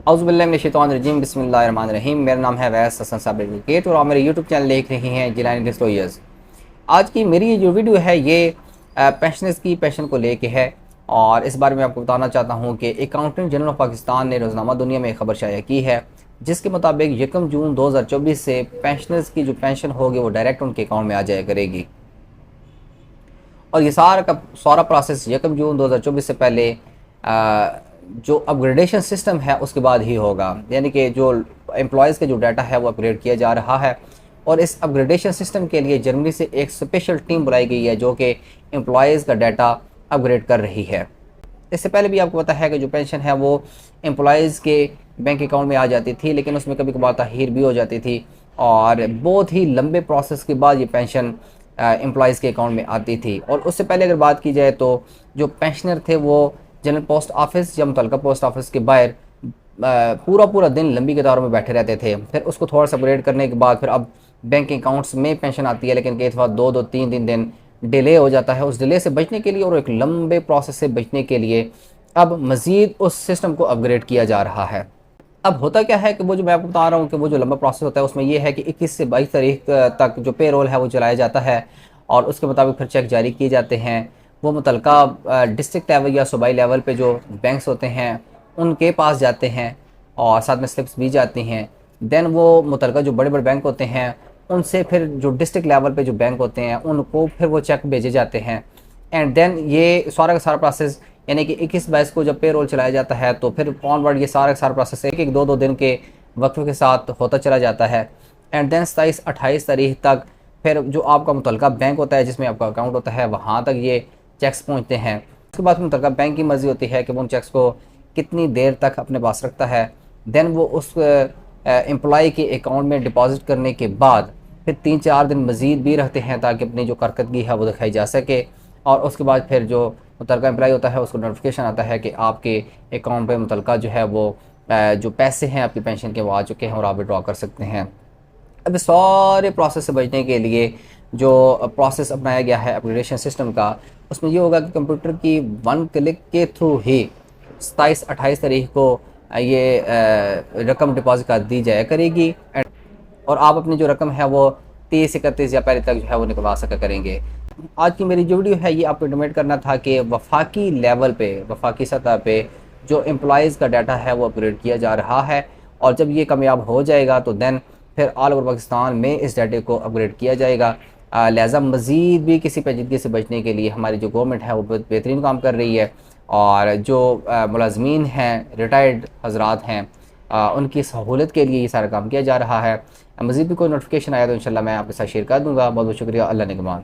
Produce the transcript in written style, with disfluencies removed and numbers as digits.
औज़ुबिल्लाहिमिनश्शैतानिर्रजीम बिस्मिल्लाहिर्रहमानिर्रहीम। मेरा नाम है वैस हसन साबिर एडवोकेट और आप मेरे यूट्यूब चैनल देख रहे हैं जिलानी डिस्क्लोजर्स। आज की मेरी ये जो वीडियो है ये पेंशनर्स की पेंशन को लेके है और इस बारे में आपको बताना चाहता हूँ कि अकाउंटेंट जनरल ऑफ पाकिस्तान ने रोज़नामा दुनिया में खबर शाया की है, जिसके मुताबिक 1 जून 2024 से पेंशनर्स की जो पेंशन होगी वो डायरेक्ट उनके अकाउंट में आ जाया करेगी। और ये सारा का सारा प्रोसेस 1 जून 2024 से पहले जो अपग्रेडेशन सिस्टम है उसके बाद ही होगा, यानी कि जो एम्प्लॉयज़ का जो डाटा है वो अपग्रेड किया जा रहा है। और इस अपग्रेडेशन सिस्टम के लिए जर्मनी से एक स्पेशल टीम बुलाई गई है जो कि एम्प्लॉयज़ का डाटा अपग्रेड कर रही है। इससे पहले भी आपको पता है कि जो पेंशन है वो एम्प्लॉयज़ के बैंक अकाउंट में आ जाती थी, लेकिन उसमें कभी कभार ताख़ीर भी हो जाती थी और बहुत ही लंबे प्रोसेस के बाद ये पेंशन एम्प्लॉयज़ के अकाउंट में आती थी। और उससे पहले अगर बात की जाए तो जो पेंशनर थे वो जनरल पोस्ट ऑफिस या मुतल्लिका पोस्ट ऑफिस के बाहर पूरा दिन लंबी कतारों में बैठे रहते थे। फिर उसको थोड़ा सा अपग्रेड करने के बाद फिर अब बैंक अकाउंट्स में पेंशन आती है, लेकिन कई दफ़ा 2-3 दिन डिले हो जाता है। उस डिले से बचने के लिए और एक लंबे प्रोसेस से बचने के लिए अब मज़ीद उस सिस्टम को अपग्रेड किया जा रहा है। अब होता क्या है कि वो जो मैं आपको बता रहा हूँ कि वो जो लंबा प्रोसेस होता है उसमें यह है कि 21 से 22 तारीख तक जो पे रोल है वो चलाया जाता है और उसके मुताबिक फिर चेक जारी किए जाते हैं। वो मुतल्लिका डिस्ट्रिक्ट लेवल या सूबाई लेवल पे जो बैंक्स होते हैं उनके पास जाते हैं और साथ में स्लिप्स भी जाती हैं। देन वो मुतल्लिका जो बड़े बड़े बैंक होते हैं उनसे फिर जो डिस्ट्रिक्ट लेवल पे जो बैंक होते हैं उनको फिर वो चेक भेजे जाते हैं। एंड देन ये सारा का सारा प्रोसेस यानी कि 21-22 को जब पे रोल चलाया जाता है तो फिर ऑनवर्ड ये सारा का सारा प्रोसेस 1-2 दिन के वक्फे के साथ होता चला जाता है। एंड देन 27-28 तारीख तक फिर जो आपका मुतल्लिका बैंक होता है जिसमें आपका अकाउंट होता है वहाँ तक ये चेक्स पहुँचते हैं। उसके बाद मुतल्लिका बैंक की मर्ज़ी होती है कि वो उन चेक्स को कितनी देर तक अपने पास रखता है। देन वो उस एम्प्लॉय के अकाउंट में डिपॉज़िट करने के बाद फिर 3-4 दिन मज़ीद भी रखते हैं ताकि अपनी जो कारकर्दगी है वो दिखाई जा सके। और उसके बाद फिर जो मुतल्लिका एम्प्लॉय होता है उसको नोटिफिकेशन आता है कि आपके अकाउंट पे मुतल्लिका जो है वो जो पैसे हैं आपकी पेंशन के वो आ चुके हैं और आप विड्रॉ कर सकते हैं। अब इस सारे प्रोसेस से बचने के लिए जो प्रोसेस अपनाया गया है अपग्रेडेशन सिस्टम का, उसमें ये होगा कि कंप्यूटर की 1 क्लिक के थ्रू ही 27-28 तारीख को ये रकम डिपॉजिट कर दी जाया करेगी और आप अपनी जो रकम है वो 30-31 या पहले तक जो है वो निकलवा सका करेंगे। आज की मेरी जो वीडियो है ये आपको इंटीमेट करना था कि वफाकी लेवल पे, वफाकी सतह पे जो एम्प्लॉयज़ का डाटा है वो अपग्रेड किया जा रहा है और जब ये कामयाब हो जाएगा तो देन फिर ऑल ओवर पाकिस्तान में इस डाटे को अपग्रेड किया जाएगा। लिहाजा मज़ीद भी किसी पेचीदगी से बचने के लिए हमारी जो गवर्नमेंट है वो बेहतरीन काम कर रही है और जो मुलाजमीन हैं, रिटायर्ड हजरात हैं, उनकी सहूलत के लिए ये सारा काम किया जा रहा है। मज़ीद भी कोई नोटिफिकेशन आया तो इंशाल्लाह मैं आपके साथ शेयर कर दूँगा। बहुत बहुत शुक्रिया। अल्लाह निगहबान।